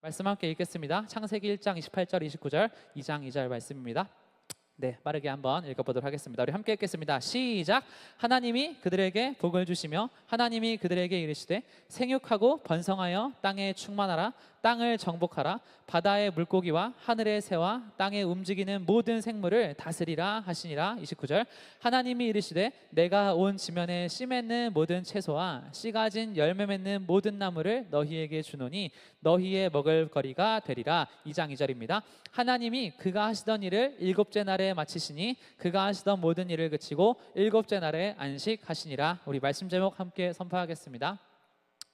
말씀 함께 읽겠습니다. 창세기 1장 28절 29절 2장 2절 말씀입니다. 네, 빠르게 한번 읽어보도록 하겠습니다. 우리 함께 읽겠습니다. 시작. 하나님이 그들에게 복을 주시며 하나님이 그들에게 이르시되 생육하고 번성하여 땅에 충만하라. 땅을 정복하라. 바다의 물고기와 하늘의 새와 땅에 움직이는 모든 생물을 다스리라 하시니라. 29절. 하나님이 이르시되 내가 온 지면에 씨 맺는 모든 채소와 씨 가진 열매 맺는 모든 나무를 너희에게 주노니 너희의 먹을 거리가 되리라. 2장 2절입니다. 하나님이 그가 하시던 일을 일곱째 날에 마치시니 그가 하시던 모든 일을 그치고 일곱째 날에 안식하시니라. 우리 말씀 제목 함께 선포하겠습니다.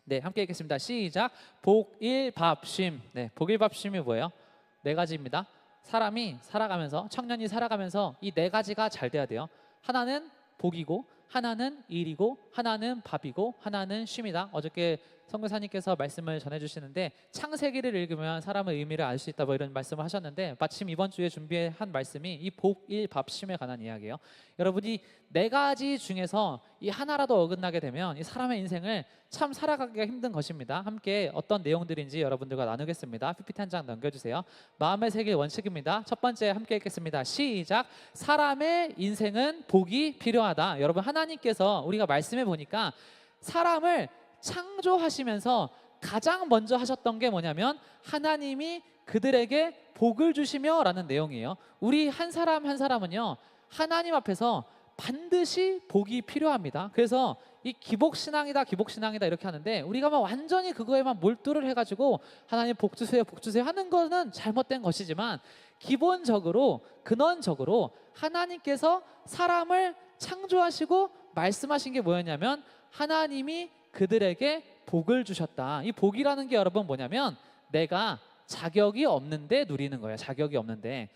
네, 함께 읽겠습니다. 시작. 복일밥쉼. 네, 복일밥쉼이 뭐예요? 네 가지입니다. 사람이 살아가면서, 청년이 살아가면서 이 네 가지가 잘 돼야 돼요. 하나는 복이고, 하나는 일이고, 하나는 밥이고, 하나는 쉼이다. 어저께 선교사님께서 말씀을 전해주시는데 창세기를 읽으면 사람의 의미를 알 수 있다, 뭐 이런 말씀을 하셨는데 마침 이번 주에 준비한 말씀이 이 복일밥쉼에 관한 이야기예요. 여러분이 네 가지 중에서 이 하나라도 어긋나게 되면 이 사람의 인생을 참 살아가기가 힘든 것입니다. 함께 어떤 내용들인지 여러분들과 나누겠습니다. PPT 한 장 넘겨주세요. 마음의 세계 원칙입니다. 첫 번째 함께 읽겠습니다. 시작. 사람의 인생은 복이 필요하다. 여러분, 하나님께서 우리가 말씀해 보니까 사람을 창조하시면서 가장 먼저 하셨던 게 뭐냐면 하나님이 그들에게 복을 주시며 라는 내용이에요. 우리 한 사람 한 사람은요, 하나님 앞에서 반드시 복이 필요합니다. 그래서 이 기복신앙이다 기복신앙이다 이렇게 하는데 우리가 막 완전히 그거에만 몰두를 해가지고 하나님 복 주세요 복 주세요 하는 거는 잘못된 것이지만 기본적으로 근원적으로 하나님께서 사람을 창조하시고 말씀하신 게 뭐였냐면 하나님이 그들에게 복을 주셨다. 이 복이라는 게 여러분 뭐냐면 내가 자격이 없는데 누리는 거예요. 자격이 없는데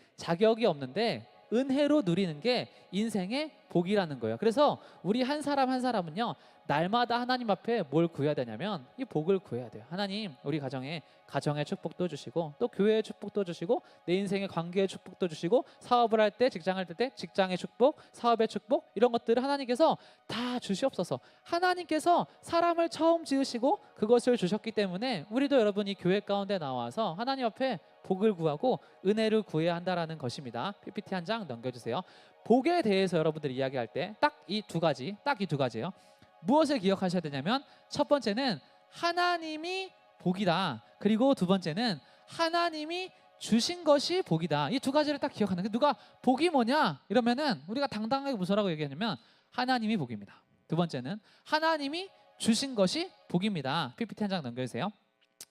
은혜로 누리는 게 인생의 복이라는 거예요. 그래서 우리 한 사람 한 사람은요, 날마다 하나님 앞에 뭘 구해야 되냐면 이 복을 구해야 돼요. 하나님, 우리 가정의 축복도 주시고 또 교회의 축복도 주시고 내 인생의 관계의 축복도 주시고 사업을 할 때, 직장을 할 때 직장의 축복, 사업의 축복, 이런 것들을 하나님께서 다 주시옵소서. 하나님께서 사람을 처음 지으시고 그것을 주셨기 때문에 우리도 여러분이 교회 가운데 나와서 하나님 앞에 복을 구하고 은혜를 구해야 한다라는 것입니다. PPT 한 장 넘겨주세요. 복에 대해서 여러분들이 이야기할 때 딱 이 두 가지예요. 무엇을 기억하셔야 되냐면 첫 번째는 하나님이 복이다. 그리고 두 번째는 하나님이 주신 것이 복이다. 이 두 가지를 딱 기억하는 게, 누가 복이 뭐냐 이러면은 우리가 당당하게 무엇이라고 얘기하냐면 하나님이 복입니다. 두 번째는 하나님이 주신 것이 복입니다. PPT 한 장 넘겨주세요.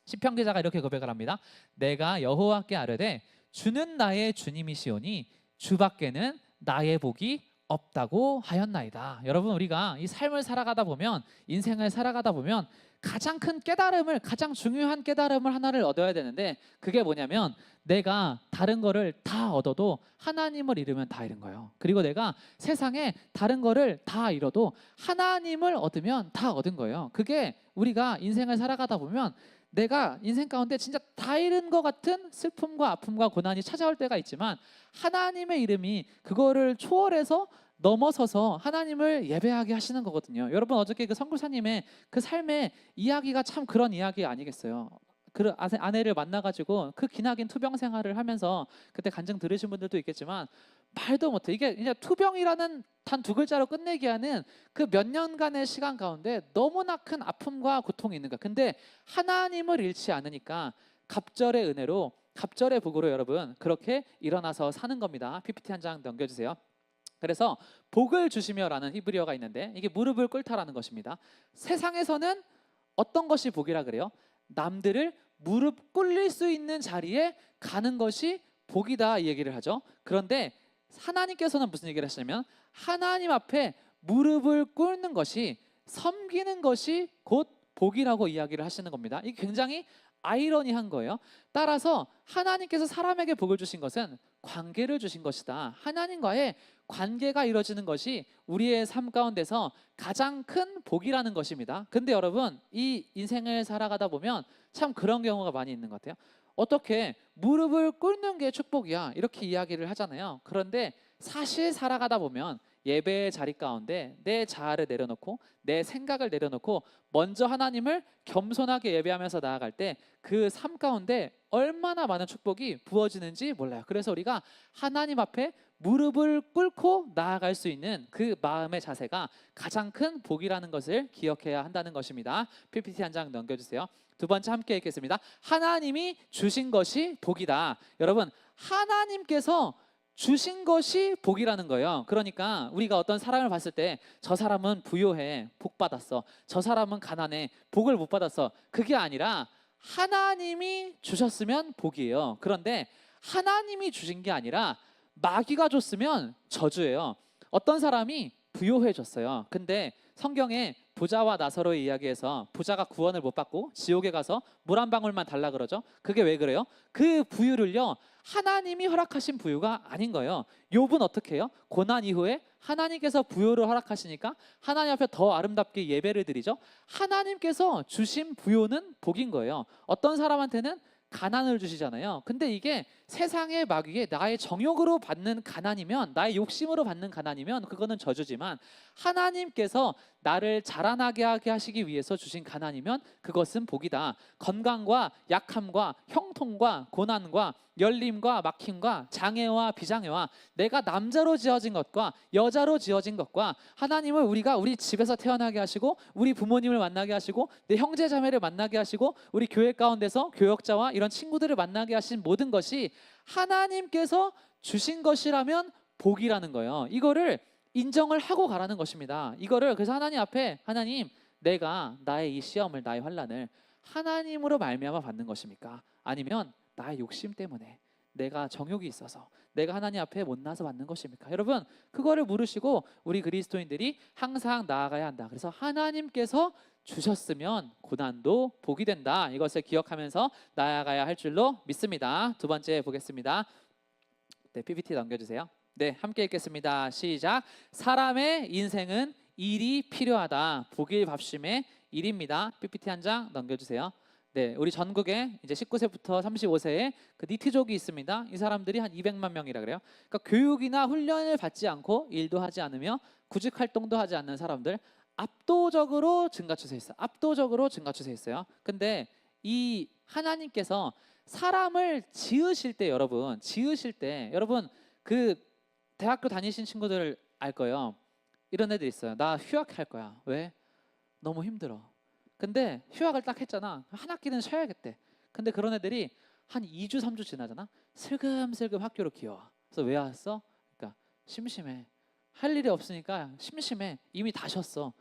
시편 기자가 이렇게 고백을 합니다. 내가 여호와께 아뢰되 주는 나의 주님이시오니 주밖에는 나의 복이 없다고 하였나이다. 여러분, 우리가 이 삶을 살아가다 보면, 인생을 살아가다 보면 가장 큰 깨달음을, 가장 중요한 깨달음을 하나를 얻어야 되는데 그게 뭐냐면 내가 다른 거를 다 얻어도 하나님을 잃으면 다 잃은 거예요. 그리고 내가 세상에 다른 거를 다 잃어도 하나님을 얻으면 다 얻은 거예요. 그게 우리가 인생을 살아가다 보면 내가 인생 가운데 진짜 다 잃은 것 같은 슬픔과 아픔과 고난이 찾아올 때가 있지만 하나님의 이름이 그거를 초월해서 넘어서서 하나님을 예배하게 하시는 거거든요. 여러분, 어저께 그 선교사님의 그 삶의 이야기가 참 그런 이야기 아니겠어요? 그 아내를 만나가지고 그 기나긴 투병 생활을 하면서 그때 간증 들으신 분들도 있겠지만 말도 못해. 이게 그냥 투병이라는 단 두 글자로 끝내기 하는 그 몇 년간의 시간 가운데 너무나 큰 아픔과 고통이 있는 거야. 근데 하나님을 잃지 않으니까 갑절의 은혜로, 갑절의 복으로 여러분 그렇게 일어나서 사는 겁니다. PPT 한 장 넘겨주세요. 그래서 복을 주시며라는 히브리어가 있는데 이게 무릎을 꿇다라는 것입니다. 세상에서는 어떤 것이 복이라 그래요? 남들을 무릎 꿇릴 수 있는 자리에 가는 것이 복이다, 이 얘기를 하죠. 그런데 하나님께서는 무슨 얘기를 하시냐면 하나님 앞에 무릎을 꿇는 것이, 섬기는 것이 곧 복이라고 이야기를 하시는 겁니다. 이게 굉장히 아이러니한 거예요. 따라서 하나님께서 사람에게 복을 주신 것은 관계를 주신 것이다. 하나님과의 관계가 이루어지는 것이 우리의 삶 가운데서 가장 큰 복이라는 것입니다. 근데 여러분, 이 인생을 살아가다 보면 참 그런 경우가 많이 있는 것 같아요. 어떻게 무릎을 꿇는 게 축복이야 이렇게 이야기를 하잖아요. 그런데 사실 살아가다 보면 예배의 자리 가운데 내 자아를 내려놓고 내 생각을 내려놓고 먼저 하나님을 겸손하게 예배하면서 나아갈 때 그 삶 가운데 얼마나 많은 축복이 부어지는지 몰라요. 그래서 우리가 하나님 앞에 무릎을 꿇고 나아갈 수 있는 그 마음의 자세가 가장 큰 복이라는 것을 기억해야 한다는 것입니다. PPT 한 장 넘겨주세요. 두 번째 함께 읽겠습니다. 하나님이 주신 것이 복이다. 여러분, 하나님께서 주신 것이 복이라는 거예요. 그러니까 우리가 어떤 사람을 봤을 때 저 사람은 부요해, 복 받았어. 저 사람은 가난해, 복을 못 받았어. 그게 아니라 하나님이 주셨으면 복이에요. 그런데 하나님이 주신 게 아니라 마귀가 줬으면 저주예요. 어떤 사람이 부요해졌어요. 근데 성경에 부자와 나사로의 이야기에서 부자가 구원을 못 받고 지옥에 가서 물 한 방울만 달라 그러죠. 그게 왜 그래요? 그 부유를요, 하나님이 허락하신 부유가 아닌 거예요. 욥은 어떻게 해요? 고난 이후에 하나님께서 부유를 허락하시니까 하나님 앞에 더 아름답게 예배를 드리죠. 하나님께서 주신 부유는 복인 거예요. 어떤 사람한테는 가난을 주시잖아요. 근데 이게 세상의 마귀에 나의 정욕으로 받는 가난이면, 나의 욕심으로 받는 가난이면 그거는 저주지만, 하나님께서 나를 자라나게 하게 하시기 위해서 주신 가난이면 그것은 복이다. 건강과 약함과 형통과 고난과 열림과 막힘과 장애와 비장애와 내가 남자로 지어진 것과 여자로 지어진 것과 하나님을 우리 집에서 태어나게 하시고 우리 부모님을 만나게 하시고 내 형제 자매를 만나게 하시고 우리 교회 가운데서 교역자와 이런 친구들을 만나게 하신 모든 것이 하나님께서 주신 것이라면 복이라는 거예요. 이거를 인정을 하고 가라는 것입니다. 이거를 그래서 하나님 앞에, 하나님, 내가 나의 이 시험을, 나의 환난을 하나님으로 말미암아 받는 것입니까? 아니면 나의 욕심 때문에, 내가 정욕이 있어서 내가 하나님 앞에 못나서 받는 것입니까? 여러분, 그거를 물으시고 우리 그리스도인들이 항상 나아가야 한다. 그래서 하나님께서 주셨으면 고난도 복이 된다. 이것을 기억하면서 나아가야 할 줄로 믿습니다. 두 번째 보겠습니다. 네, PPT 넘겨주세요. 네, 함께 읽겠습니다. 시작. 사람의 인생은 일이 필요하다. 복일밥심의 일입니다. PPT 한 장 넘겨주세요. 네, 우리 전국에 이제 19세부터 35세의 그 니트족이 있습니다. 이 사람들이 한 200만 명이라 그래요. 그러니까 교육이나 훈련을 받지 않고 일도 하지 않으며 구직 활동도 하지 않는 사람들, 압도적으로 증가 추세에 있어요. 압도적으로 증가 추세에 있어요. 근데 이 하나님께서 사람을 지으실 때, 여러분, 그 대학교 다니신 친구들 알 거예요. 이런 애들 있어요. 나 휴학할 거야. 왜? 너무 힘들어. 근데 휴학을 딱 했잖아. 한 학기는 쉬어야겠대. 근데 그런 애들이 한 2주 3주 지나잖아. 슬금슬금 학교로 기어와. 그래서 왜 왔어? 그러니까 심심해. 할 일이 없으니까 심심해. 이미 다 쉬었어.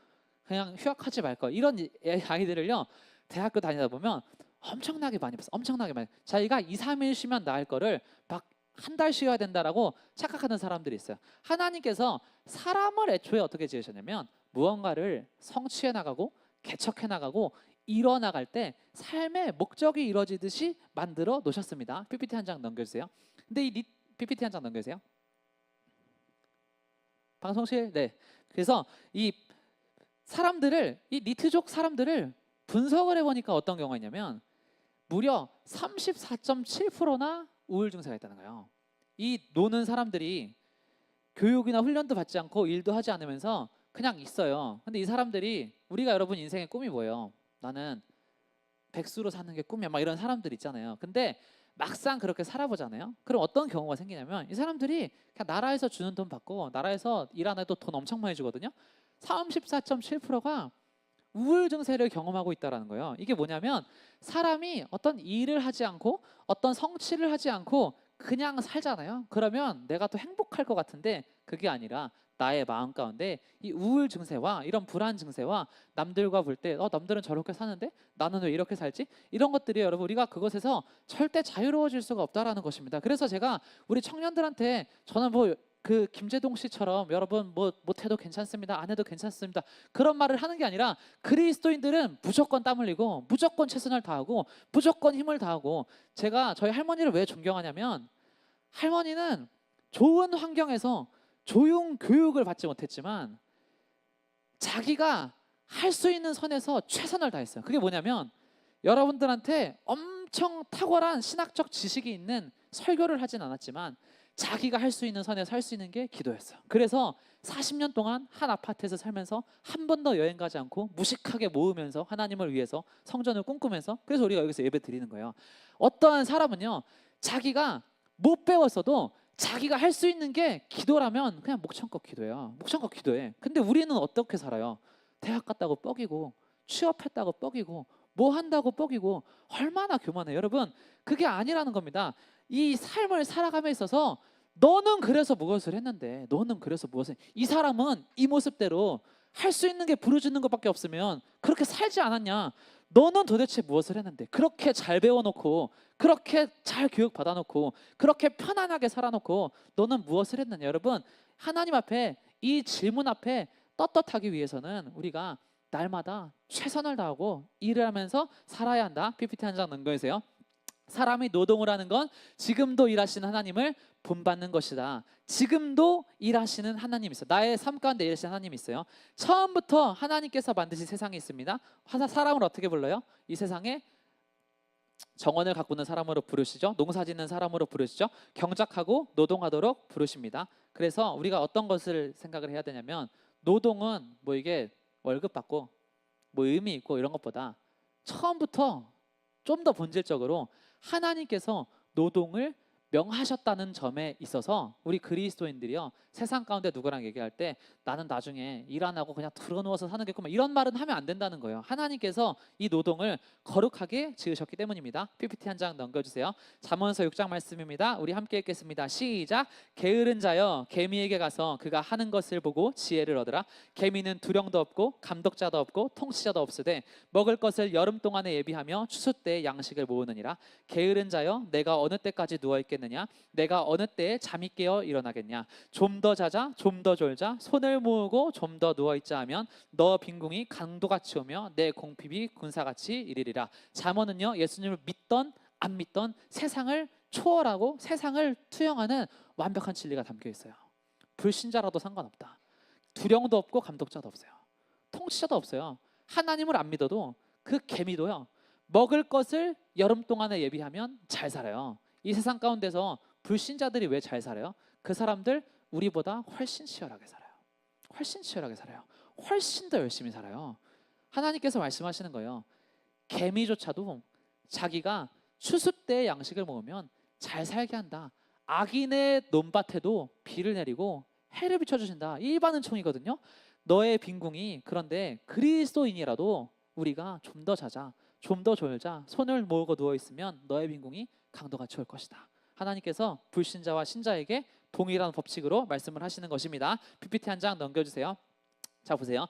그냥 휴학하지 말 거야. 이런 아이들을요, 대학교 다니다 보면 엄청나게 많이 봤어. 엄청나게 많이. 자기가 2, 3일 쉬면 나을 거를 막 한 달 쉬어야 된다라고 착각하는 사람들이 있어요. 하나님께서 사람을 애초에 어떻게 지으셨냐면 무언가를 성취해 나가고 개척해 나가고 이뤄나갈 때 삶의 목적이 이루어지듯이 만들어 놓으셨습니다. PPT 한 장 넘겨주세요. 근데 이 PPT 한 장 넘겨주세요. 방송실. 네. 그래서 이 니트족 사람들을 분석을 해보니까 어떤 경우가 있냐면 무려 34.7%나 우울 증세가 있다는 거예요. 이 노는 사람들이 교육이나 훈련도 받지 않고 일도 하지 않으면서 그냥 있어요. 근데 이 사람들이, 우리가 여러분 인생의 꿈이 뭐예요? 나는 백수로 사는 게 꿈이야, 막 이런 사람들 있잖아요. 근데 막상 그렇게 살아보잖아요. 그럼 어떤 경우가 생기냐면 이 사람들이 그냥 나라에서 주는 돈 받고 나라에서 일 안 해도 돈 엄청 많이 주거든요. 34.7%가 우울 증세를 경험하고 있다는 거예요. 이게 뭐냐면 사람이 어떤 일을 하지 않고 어떤 성취를 하지 않고 그냥 살잖아요. 그러면 내가 또 행복할 것 같은데 그게 아니라 나의 마음 가운데 이 우울 증세와 이런 불안 증세와 남들과 볼 때 남들은 저렇게 사는데 나는 왜 이렇게 살지? 이런 것들이 여러분, 우리가 그것에서 절대 자유로워질 수가 없다라는 것입니다. 그래서 제가 우리 청년들한테, 저는 그 김재동 씨처럼 여러분 못해도 괜찮습니다, 안 해도 괜찮습니다, 그런 말을 하는 게 아니라 그리스도인들은 무조건 땀 흘리고 무조건 최선을 다하고 무조건 힘을 다하고, 제가 저희 할머니를 왜 존경하냐면 할머니는 좋은 환경에서 조용 교육을 받지 못했지만 자기가 할 수 있는 선에서 최선을 다했어요. 그게 뭐냐면 여러분들한테 엄청 탁월한 신학적 지식이 있는 설교를 하진 않았지만 자기가 할 수 있는 선에서 할 수 있는 게 기도였어요. 그래서 40년 동안 한 아파트에서 살면서 한 번도 여행 가지 않고 무식하게 모으면서 하나님을 위해서 성전을 꿈꾸면서, 그래서 우리가 여기서 예배 드리는 거예요. 어떠한 사람은요, 자기가 못 배웠어도 자기가 할 수 있는 게 기도라면 그냥 목청껏 기도해요. 목청껏 기도해. 근데 우리는 어떻게 살아요? 대학 갔다고 뻐기고, 취업했다고 뻐기고, 뭐 한다고 뻐기고, 얼마나 교만해요. 여러분, 그게 아니라는 겁니다. 이 삶을 살아감에 있어서 너는 그래서 무엇을 했는데, 너는 그래서 무엇을, 이 사람은 이 모습대로 할 수 있는 게 부르짖는 것밖에 없으면 그렇게 살지 않았냐? 너는 도대체 무엇을 했는데, 그렇게 잘 배워놓고, 그렇게 잘 교육 받아놓고, 그렇게 편안하게 살아놓고 너는 무엇을 했느냐? 여러분, 하나님 앞에 이 질문 앞에 떳떳하기 위해서는 우리가 날마다 최선을 다하고 일을 하면서 살아야 한다. PPT 한 장 넘겨주세요. 사람이 노동을 하는 건 지금도 일하시는 하나님을 본받는 것이다. 지금도 일하시는 하나님이 있어요. 나의 삶 가운데 일하시는 하나님이 있어요. 처음부터 하나님께서 만드신 세상이 있습니다. 사람을 어떻게 불러요? 이 세상에 정원을 가꾸는 사람으로 부르시죠. 농사 짓는 사람으로 부르시죠. 경작하고 노동하도록 부르십니다. 그래서 우리가 어떤 것을 생각을 해야 되냐면, 노동은 뭐 이게 월급 받고 뭐 의미 있고 이런 것보다 처음부터 좀 더 본질적으로 하나님께서 노동을 명하셨다는 점에 있어서 우리 그리스도인들이요, 세상 가운데 누구랑 얘기할 때 나는 나중에 일 안 하고 그냥 들어누워서 사는 겠구만, 이런 말은 하면 안 된다는 거예요. 하나님께서 이 노동을 거룩하게 지으셨기 때문입니다. PPT 한 장 넘겨주세요. 잠언서 6장 말씀입니다. 우리 함께 읽겠습니다. 시작. 게으른 자여, 개미에게 가서 그가 하는 것을 보고 지혜를 얻으라. 개미는 두령도 없고 감독자도 없고 통치자도 없으되 먹을 것을 여름 동안에 예비하며 추수 때 양식을 모으느니라. 게으른 자여, 내가 어느 때까지 누워 있겠느냐? 내가 어느 때에 잠이 깨어 일어나겠냐? 좀 더 자자, 좀 더 졸자, 손을 모으고 좀 더 누워 있자 하면 너 빈궁이 강도같이 오며 내 공핍이 군사같이 이르리라. 잠언은요, 예수님을 믿던 안 믿던 세상을 초월하고 세상을 투영하는 완벽한 진리가 담겨 있어요. 불신자라도 상관없다. 두령도 없고 감독자도 없어요. 통치자도 없어요. 하나님을 안 믿어도 그 개미도요, 먹을 것을 여름 동안에 예비하면 잘 살아요. 이 세상 가운데서 불신자들이 왜 잘 살아요? 그 사람들 우리보다 훨씬 치열하게 살아요. 훨씬 치열하게 살아요. 훨씬 더 열심히 살아요. 하나님께서 말씀하시는 거예요. 개미조차도 자기가 추수 때 양식을 먹으면 잘 살게 한다. 악인의 논밭에도 비를 내리고 해를 비춰주신다. 일반 은총이거든요. 너의 빈궁이, 그런데 그리스도인이라도 우리가 좀 더 자자, 좀 더 졸자, 손을 모으고 누워있으면 너의 빈궁이 강도같이 올 것이다. 하나님께서 불신자와 신자에게 동일한 법칙으로 말씀을 하시는 것입니다. PPT 한 장 넘겨주세요. 자, 보세요.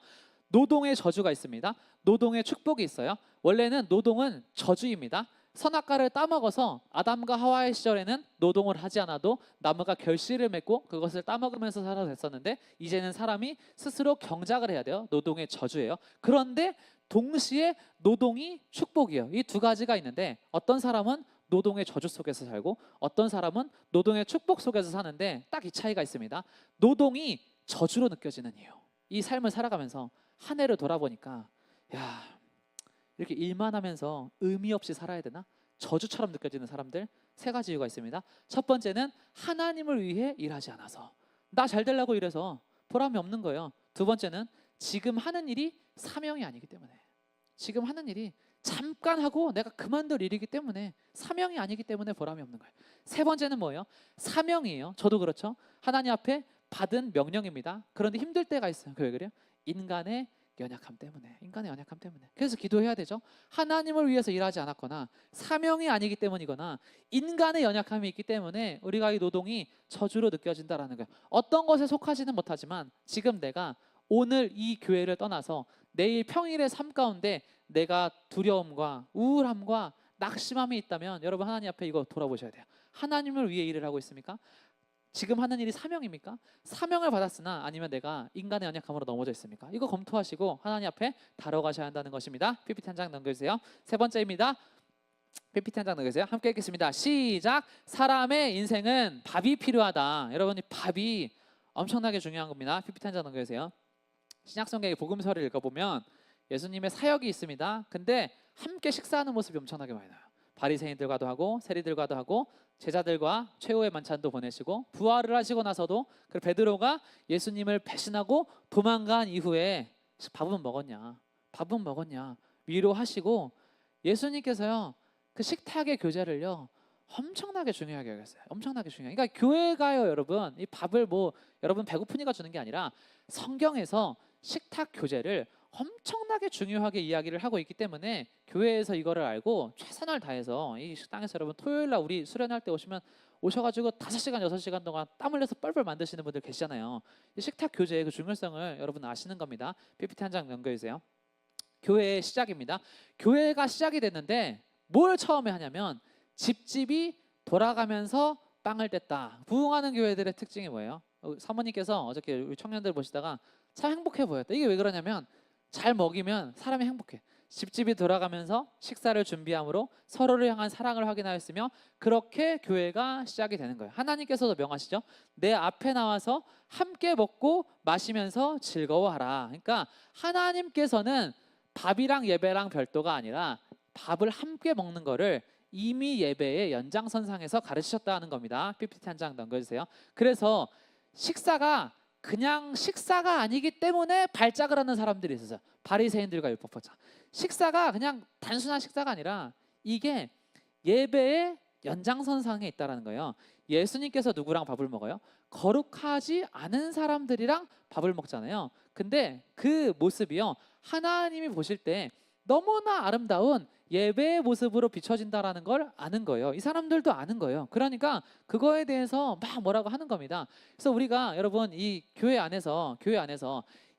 노동의 저주가 있습니다. 노동의 축복이 있어요. 원래는 노동은 저주입니다. 선악과를 따먹어서 아담과 하와의 시절에는 노동을 하지 않아도 나무가 결실을 맺고 그것을 따먹으면서 살아도 됐었는데, 이제는 사람이 스스로 경작을 해야 돼요. 노동의 저주예요. 그런데 동시에 노동이 축복이에요. 이 두 가지가 있는데, 어떤 사람은 노동의 저주 속에서 살고 어떤 사람은 노동의 축복 속에서 사는데, 딱 이 차이가 있습니다. 노동이 저주로 느껴지는 이유, 이 삶을 살아가면서 한 해를 돌아보니까, 야, 이렇게 일만 하면서 의미 없이 살아야 되나? 저주처럼 느껴지는 사람들, 세 가지 이유가 있습니다. 첫 번째는 하나님을 위해 일하지 않아서, 나 잘 되려고 일해서 보람이 없는 거예요. 두 번째는 지금 하는 일이 사명이 아니기 때문에, 지금 하는 일이 잠깐 하고 내가 그만둘 일이기 때문에, 사명이 아니기 때문에 보람이 없는 거예요. 세 번째는 뭐예요? 사명이에요. 저도 그렇죠. 하나님 앞에 받은 명령입니다. 그런데 힘들 때가 있어요. 왜 그래요? 인간의 연약함 때문에, 인간의 연약함 때문에. 그래서 기도해야 되죠. 하나님을 위해서 일하지 않았거나 사명이 아니기 때문이거나 인간의 연약함이 있기 때문에 우리가 이 노동이 저주로 느껴진다라는 거예요. 어떤 것에 속하지는 못하지만 지금 내가 오늘 이 교회를 떠나서 내일 평일의 삶 가운데 내가 두려움과 우울함과 낙심함이 있다면, 여러분 하나님 앞에 이거 돌아보셔야 돼요. 하나님을 위해 일을 하고 있습니까? 지금 하는 일이 사명입니까? 사명을 받았으나 아니면 내가 인간의 연약함으로 넘어져 있습니까? 이거 검토하시고 하나님 앞에 다뤄가셔야 한다는 것입니다. PPT 한 장 넘겨주세요. 세 번째입니다. PPT 한 장 넘겨주세요. 함께 읽겠습니다. 시작. 사람의 인생은 밥이 필요하다. 여러분, 이 밥이 엄청나게 중요한 겁니다. PPT 한 장 넘겨주세요. 신약성경의 복음서를 읽어보면 예수님의 사역이 있습니다. 근데 함께 식사하는 모습이 엄청나게 많이 나와요. 바리새인들과도 하고 세리들과도 하고 제자들과 최후의 만찬도 보내시고 부활을 하시고 나서도 그 베드로가 예수님을 배신하고 도망간 이후에 밥은 먹었냐? 밥은 먹었냐? 위로하시고 예수님께서요. 그 식탁의 교제를요. 엄청나게 중요하게 여겼어요. 엄청나게 중요해. 그러니까 교회가요, 여러분. 이 밥을 뭐 여러분 배고프니까 주는 게 아니라 성경에서 식탁 교제를 엄청나게 중요하게 이야기를 하고 있기 때문에 교회에서 이거를 알고 최선을 다해서 이 식당에서 여러분 토요일 날 우리 수련할 때 오셔가지고 5시간 6시간 동안 땀 흘려서 뻘뻘 만드시는 분들 계시잖아요. 이 식탁 교제의 그 중요성을 여러분 아시는 겁니다. PPT 한 장 넘겨주세요. 교회의 시작입니다. 교회가 시작이 됐는데 뭘 처음에 하냐면 집집이 돌아가면서 빵을 뗐다. 부흥하는 교회들의 특징이 뭐예요? 사모님께서 어저께 우리 청년들 보시다가 참 행복해 보였다. 이게 왜 그러냐면 잘 먹이면 사람이 행복해. 집집이 돌아가면서 식사를 준비함으로 서로를 향한 사랑을 확인하였으며 그렇게 교회가 시작이 되는 거예요. 하나님께서도 명하시죠. 내 앞에 나와서 함께 먹고 마시면서 즐거워하라. 그러니까 하나님께서는 밥이랑 예배랑 별도가 아니라 밥을 함께 먹는 거를 이미 예배의 연장선상에서 가르치셨다는 겁니다. PPT 한 장 넘겨주세요. 그래서 식사가 그냥 식사가 아니기 때문에 발작을 하는 사람들이 있었어요. 바리새인들과 율법학자. 식사가 그냥 단순한 식사가 아니라 이게 예배의 연장선상에 있다라는 거예요. 예수님께서 누구랑 밥을 먹어요? 거룩하지 않은 사람들이랑 밥을 먹잖아요. 근데 그 모습이요. 하나님이 보실 때 너무나 아름다운 예배의 모습으로 비춰진다라는 걸 아는 거예요. 이 사람들도 아는 거예요. 그러니까 그거에 대해서 막 뭐라고 하는 겁니다. 그래서 우리가 여러분 이 교회 안에서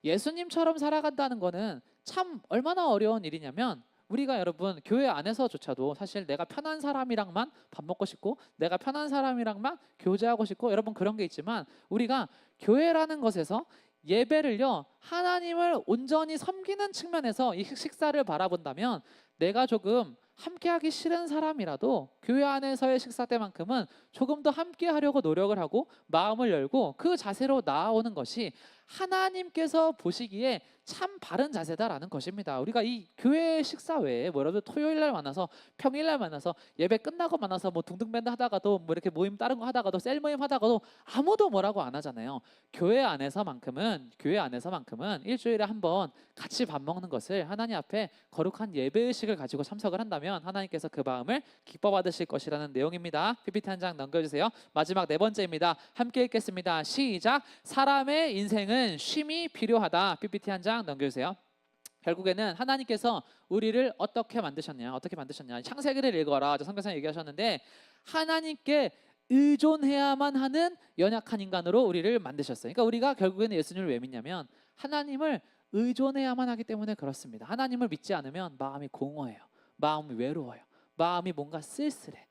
예수님처럼 살아간다는 거는 참 얼마나 어려운 일이냐면 우리가 여러분 교회 안에서조차도 사실 내가 편한 사람이랑만 밥 먹고 싶고 내가 편한 사람이랑만 교제하고 싶고 여러분 그런 게 있지만 우리가 교회라는 것에서 예배를요 하나님을 온전히 섬기는 측면에서 이 식사를 바라본다면 내가 조금 함께하기 싫은 사람이라도 교회 안에서의 식사 때만큼은 조금 더 함께하려고 노력을 하고 마음을 열고 그 자세로 나아오는 것이 하나님께서 보시기에 참 바른 자세다라는 것입니다. 우리가 이 교회 식사 외에 뭐 여러분 토요일 날 만나서 평일 날 만나서 예배 끝나고 만나서 뭐 둥둥밴드 하다가도 뭐 이렇게 모임 다른 거 하다가도 셀 모임 하다가도 아무도 뭐라고 안 하잖아요. 교회 안에서만큼은 일주일에 한 번 같이 밥 먹는 것을 하나님 앞에 거룩한 예배 의식을 가지고 참석을 한다면 하나님께서 그 마음을 기뻐 받으실 것이라는 내용입니다. PPT 한 장 넘겨주세요. 마지막 4번째입니다. 함께 읽겠습니다. 시작. 사람의 인생은 쉼이 필요하다. PPT 한 장 넘겨주세요. 결국에는 하나님께서 우리를 어떻게 만드셨냐? 창세기를 읽어라. 성경상에 얘기하셨는데 하나님께 의존해야만 하는 연약한 인간으로 우리를 만드셨어요. 그러니까 우리가 결국에는 예수님을 왜 믿냐면 하나님을 의존해야만 하기 때문에 그렇습니다. 하나님을 믿지 않으면 마음이 공허해요. 마음이 외로워요. 마음이 뭔가 쓸쓸해.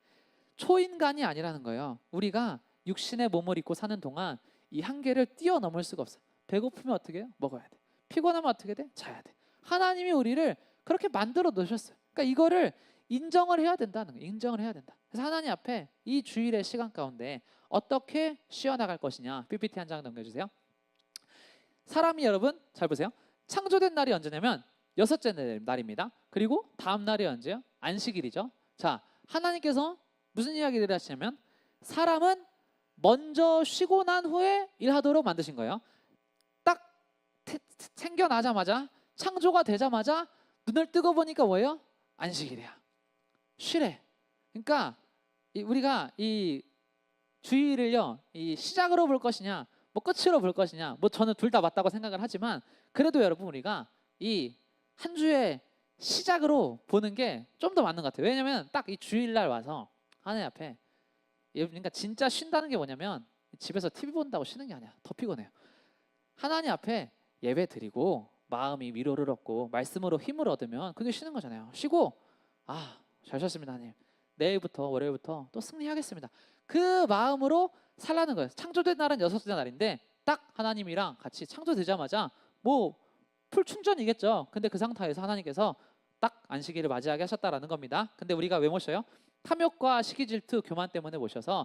초인간이 아니라는 거예요. 우리가 육신의 몸을 입고 사는 동안 이 한계를 뛰어넘을 수가 없어요. 배고프면 어떻게 해요? 먹어야 돼. 피곤하면 어떻게 돼? 자야 돼. 하나님이 우리를 그렇게 만들어 놓으셨어요. 그러니까 이거를 인정을 해야 된다는 거예요. 인정을 해야 된다. 그래서 하나님 앞에 이 주일의 시간 가운데 어떻게 쉬어나갈 것이냐. PPT 한 장 넘겨주세요. 사람이 여러분 잘 보세요. 창조된 날이 언제냐면 6째 날입니다. 그리고 다음 날이 언제요? 안식일이죠. 자, 하나님께서 무슨 이야기를 하시냐면 사람은 먼저 쉬고 난 후에 일하도록 만드신 거예요. 딱 생겨나자마자 창조가 되자마자 눈을 뜨고 보니까 뭐예요? 안식일이야. 쉬래. 그러니까 우리가 이 주일을요 이 시작으로 볼 것이냐 뭐 끝으로 볼 것이냐 뭐 저는 둘 다 맞다고 생각을 하지만 그래도 여러분 우리가 이 한 주의 시작으로 보는 게 좀 더 맞는 것 같아요. 왜냐면 딱 이 주일날 와서 하나님 앞에 그러니까 진짜 쉰다는 게 뭐냐면 집에서 TV 본다고 쉬는 게 아니야. 더 피곤해요. 하나님 앞에 예배 드리고 마음이 위로를 얻고 말씀으로 힘을 얻으면 그게 쉬는 거잖아요. 쉬고 잘 쉬었습니다 하나님. 내일부터 월요일부터 또 승리하겠습니다. 그 마음으로 살라는 거예요. 창조된 날은 6째 날인데 딱 하나님이랑 같이 창조되자마자 뭐 풀 충전이겠죠. 근데 그 상태에서 하나님께서 딱 안식일을 맞이하게 하셨다라는 겁니다. 근데 우리가 왜 모셔요? 탐욕과 시기 질투 교만 때문에 모셔서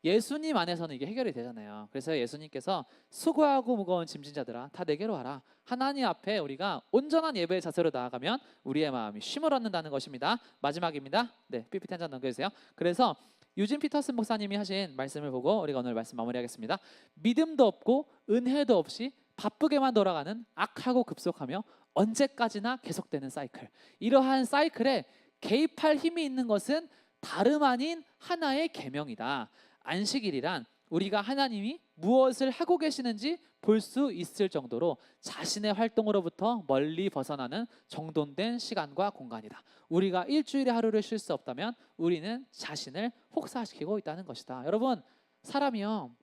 예수님 안에서는 이게 해결이 되잖아요. 그래서 예수님께서 수고하고 무거운 짐진 자들아 다 내게로 와라. 하나님 앞에 우리가 온전한 예배의 자세로 나아가면 우리의 마음이 쉼을 얻는다는 것입니다. 마지막입니다. 네, PPT 한 장 넘겨주세요. 그래서 유진 피터슨 목사님이 하신 말씀을 보고 우리가 오늘 말씀 마무리하겠습니다. 믿음도 없고 은혜도 없이 바쁘게만 돌아가는 악하고 급속하며 언제까지나 계속되는 사이클. 이러한 사이클에 개입할 힘이 있는 것은 다름 아닌 하나의 계명이다. 안식일이란 우리가 하나님이 무엇을 하고 계시는지 볼 수 있을 정도로 자신의 활동으로부터 멀리 벗어나는 정돈된 시간과 공간이다. 우리가 일주일에 하루를 쉴 수 없다면 우리는 자신을 혹사시키고 있다는 것이다. 여러분, 사람이요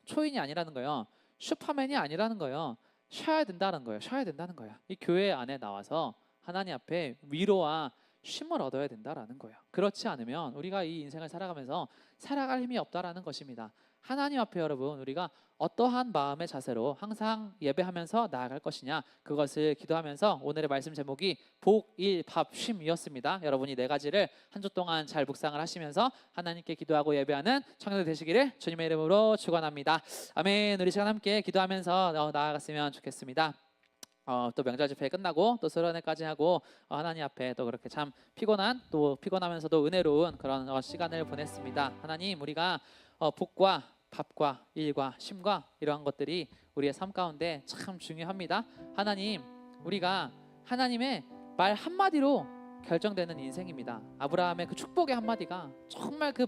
초인이 아니라는 거예요. 슈퍼맨이 아니라는 거예요. 쉬어야 된다는 거예요. 쉬어야 된다는 거예요. 이 교회 안에 나와서 하나님 앞에 위로와 쉼을 얻어야 된다라는 거예요. 그렇지 않으면 우리가 이 인생을 살아가면서 살아갈 힘이 없다라는 것입니다. 하나님 앞에 여러분 우리가 어떠한 마음의 자세로 항상 예배하면서 나아갈 것이냐, 그것을 기도하면서 오늘의 말씀 제목이 복, 일, 밥, 쉼이었습니다. 여러분이 네 가지를 한 주 동안 잘 묵상을 하시면서 하나님께 기도하고 예배하는 청년들 되시기를 주님의 이름으로 축원합니다. 아멘. 우리 시간 함께 기도하면서 나아갔으면 좋겠습니다. 또 명절 집회 끝나고 또 수련회까지 하고 하나님 앞에 또 그렇게 참 피곤하면서도 은혜로운 그런 시간을 보냈습니다. 하나님, 우리가 복과 밥과 일과 쉼과 이러한 것들이 우리의 삶 가운데 참 중요합니다. 하나님, 우리가 하나님의 말 한마디로 결정되는 인생입니다. 아브라함의 그 축복의 한마디가 정말 그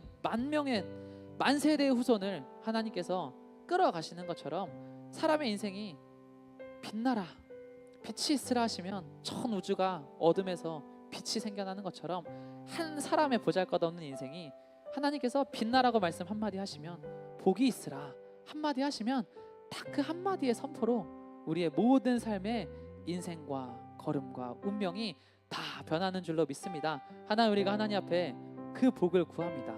만 세대의 후손을 하나님께서 끌어가시는 것처럼 사람의 인생이 빛나라, 빛이 있으라 하시면 전 우주가 어둠에서 빛이 생겨나는 것처럼 한 사람의 보잘것없는 인생이 하나님께서 빛나라고 말씀 한마디 하시면 복이 있으라 한마디 하시면 딱 그 한마디의 선포로 우리의 모든 삶의 인생과 걸음과 운명이 다 변하는 줄로 믿습니다. 하나님, 우리가 하나님 앞에 그 복을 구합니다.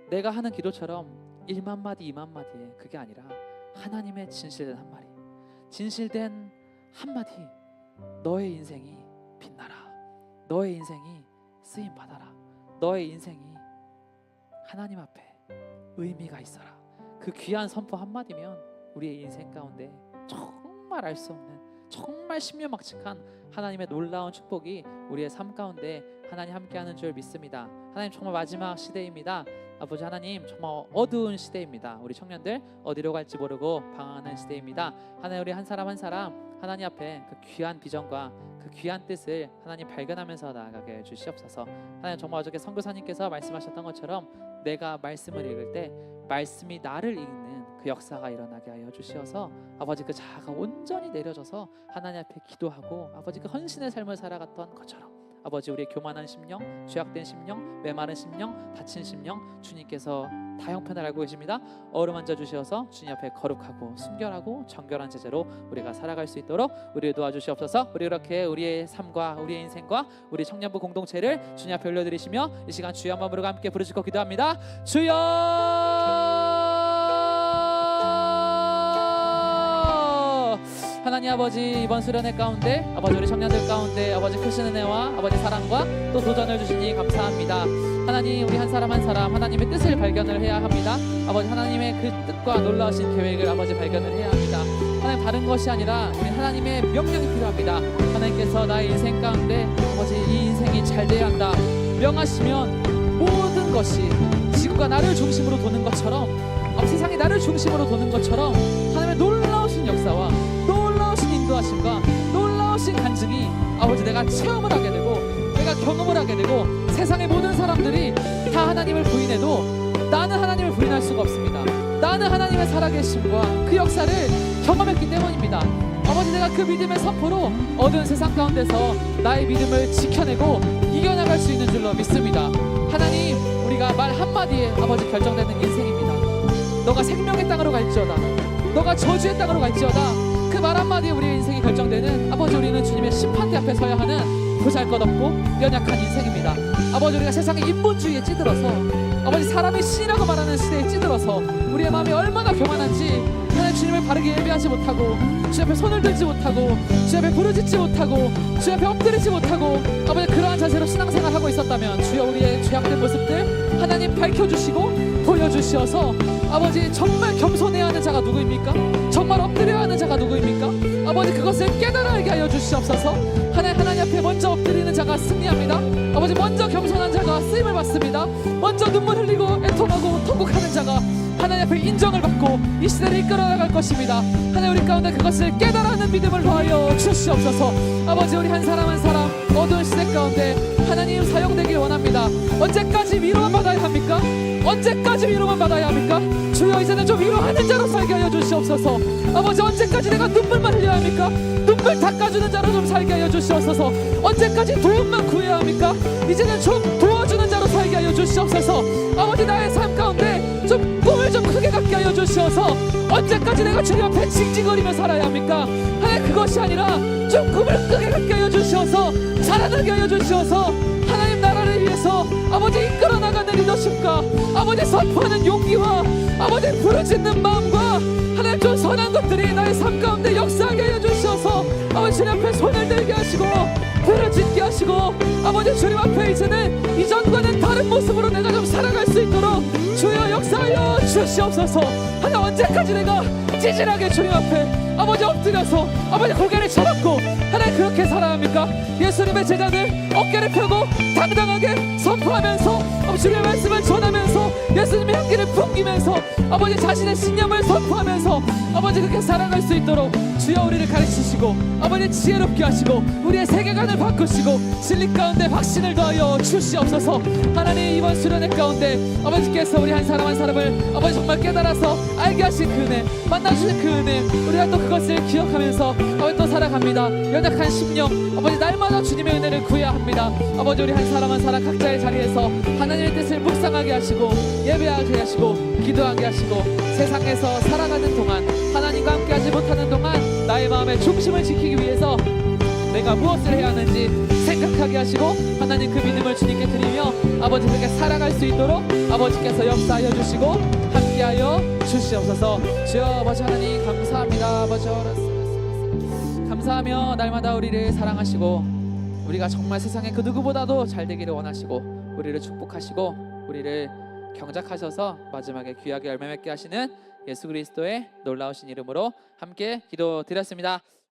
내가 하는 기도처럼 1만 마디 2만 마디에 그게 아니라 하나님의 진실된 한마디, 진실된 한마디, 너의 인생이 빛나라, 너의 인생이 쓰임받아라, 너의 인생이 하나님 앞에 의미가 있어라. 그 귀한 선포 한마디면 우리의 인생 가운데 정말 알 수 없는, 정말 신묘막측한 하나님의 놀라운 축복이 우리의 삶 가운데 하나님 함께하는 줄 믿습니다. 하나님, 정말 마지막 시대입니다. 아버지 하나님, 정말 어두운 시대입니다. 우리 청년들 어디로 갈지 모르고 방황하는 시대입니다. 하나님, 우리 한 사람 한 사람 하나님 앞에 그 귀한 비전과 그 귀한 뜻을 하나님 발견하면서 나아가게 해주시옵소서. 하나님, 정말 어저께 선교사님께서 말씀하셨던 것처럼 내가 말씀을 읽을 때 말씀이 나를 읽는 그 역사가 일어나게 하여 주시어서 아버지 그 자아가 온전히 내려져서 하나님 앞에 기도하고 아버지 그 헌신의 삶을 살아갔던 것처럼 아버지 우리의 교만한 심령, 죄악된 심령, 메마른 심령, 다친 심령 주님께서 다 형편을 알고 계십니다. 어루만져 주시어서 주님 앞에 거룩하고 순결하고 정결한 제자로 우리가 살아갈 수 있도록 우리를 도와주시옵소서. 우리 이렇게 우리의 삶과 우리의 인생과 우리 청년부 공동체를 주님 앞에 올려드리시며 이 시간 주여 한번 부르고 함께 부르짖고 기도합니다. 주여! 하나님 아버지, 이번 수련회 가운데 아버지 우리 청년들 가운데 아버지 크신 은혜와 아버지 사랑과 또 도전을 주시니 감사합니다. 하나님, 우리 한 사람 한 사람 하나님의 뜻을 발견을 해야 합니다. 아버지 하나님의 그 뜻과 놀라우신 계획을 아버지 발견을 해야 합니다. 하나님, 다른 것이 아니라 우리 하나님의 명령이 필요합니다. 하나님께서 나의 인생 가운데 아버지 이 인생이 잘 돼야 한다 명하시면 모든 것이 지구가 나를 중심으로 도는 것처럼 세상이 나를 중심으로 도는 것처럼 하나님의 놀라우신 역사와 놀라우신 인도하심과 놀라우신 간증이 아버지 내가 체험을 하게 되고 내가 경험을 하게 되고 세상의 모든 사람들이 다 하나님을 부인해도 나는 하나님을 부인할 수가 없습니다. 나는 하나님의 살아계심과 그 역사를 경험했기 때문입니다. 아버지, 내가 그 믿음의 선포로 어두운 세상 가운데서 나의 믿음을 지켜내고 이겨나갈 수 있는 줄로 믿습니다. 하나님, 우리가 말 한마디에 아버지 결정되는 인생입니다. 너가 생명의 땅으로 갈지어다, 너가 저주의 땅으로 갈지어다, 그 말 한마디에 우리의 인생이 결정되는 아버지, 우리는 주님의 심판대 앞에 서야 하는 보잘것없고 연약한 인생입니다. 아버지, 우리가 세상의 인본주의에 찌들어서 아버지 사람이 신이라고 말하는 시대에 찌들어서 우리의 마음이 얼마나 교만한지 하나님 주님을 바르게 예배하지 못하고 주 앞에 손을 들지 못하고 주 앞에 부르짖지 못하고 주 앞에 엎드리지 못하고 아버지 그러한 자세로 신앙생활하고 있었다면 주여 우리의 죄악된 모습들 하나님 밝혀주시고 하여 주시어서 아버지 정말 겸손해야 하는 자가 누구입니까? 정말 엎드려야 하는 자가 누구입니까? 아버지 그것을 깨달아게 하여 주시옵소서. 하나님 앞에 먼저 엎드리는 자가 승리합니다. 아버지 먼저 겸손한 자가 쓰임을 받습니다. 먼저 눈물 흘리고 애통하고 통곡하는 자가 하나님 앞에 인정을 받고 이 시대를 이끌어 나갈 것입니다. 하나님 우리 가운데 그것을 깨달아는 믿음을 더하여 주시옵소서. 아버지 우리 한 사람 한 사람 어두운 시대 가운데 하나님 사용되길 원합니다. 언제까지 위로만 받아야 합니까? 언제까지 위로만 받아야 합니까? 주여 이제는 좀 위로하는 자로 살게 하여 주시옵소서. 아버지 언제까지 내가 눈물만 흘려야 합니까? 눈물 닦아주는 자로 좀 살게 하여 주시옵소서. 언제까지 도움만 구해야 합니까? 이제는 좀 도와주는 자로 살게 하여 주시옵소서. 아버지 나의 삶 가운데 좀 꿈을 좀 크게 갖게 하여 주시어서 언제까지 내가 주님 앞에 징징거리며 살아야 합니까? 하나님 그것이 아니라 좀 꿈을 크게 갖게 하여 주시어서 살아나게 하여 주시어서 하나님 나라를 위해서 아버지 이끌어 나가는 리더십과 아버지 선포하는 용기와 아버지 부르짖는 마음과 하나님 좀 선한 것들이 나의 삶 가운데 역사하게 하여 주시어서 아버지 주님 앞에 손을 들게 하시고 부르짖게 하시고 아버지 주님 앞에 이제는 이전과는 다른 모습으로 내가 좀 살아갈 수 있도록 주여 역사하여 주시옵소서. 하나님 언제까지 내가 찌질하게 주님 앞에 아버지 엎드려서 아버지 고개를 쳐박고 하나님 그렇게 살아야 합니까? 예수님의 제자들 어깨를 펴고 당당하게 선포하면서 아버지 주님의 말씀을 전하면서 예수님의 향기를 풍기면서 아버지 자신의 신념을 선포하면서 아버지 그렇게 살아갈 수 있도록 주여 우리를 가르치시고 아버지 지혜롭게 하시고 우리의 세계관을 바꾸시고 진리 가운데 확신을 더하여 주시옵소서. 하나님 이번 수련회 가운데 아버지께서 우리 한 사람 한 사람을 아버지 정말 깨달아서 알게 하신 그 은혜 만나주신 그 은혜 우리가 또 그것을 기억하면서 아버지 또 살아갑니다. 연약한 심령 아버지 날마다 주님의 은혜를 구해야 합니다. 아버지 우리 한 사람 한 사람 각자의 자리에서 하나님의 뜻을 묵상하게 하시고 예배하게 하시고 기도하게 하시고 세상에서 살아가는 동안 하나님과 함께하지 못하는 동안 나의 마음의 중심을 지키기 위해서 내가 무엇을 해야 하는지 생각하게 하시고 하나님 그 믿음을 주님께 드리며 아버지 그렇게 살아갈 수 있도록 아버지께서 역사하여 주시고 함께하여 주시옵소서. 주여 아버지 하나님 감사합니다. 아버지 감사하며 날마다 우리를 사랑하시고 우리가 정말 세상에 그 누구보다도 잘 되기를 원하시고 우리를 축복하시고 우리를 경작하셔서 마지막에 귀하게 열매 맺게 하시는 예수 그리스도의 놀라우신 이름으로 함께 기도드렸습니다.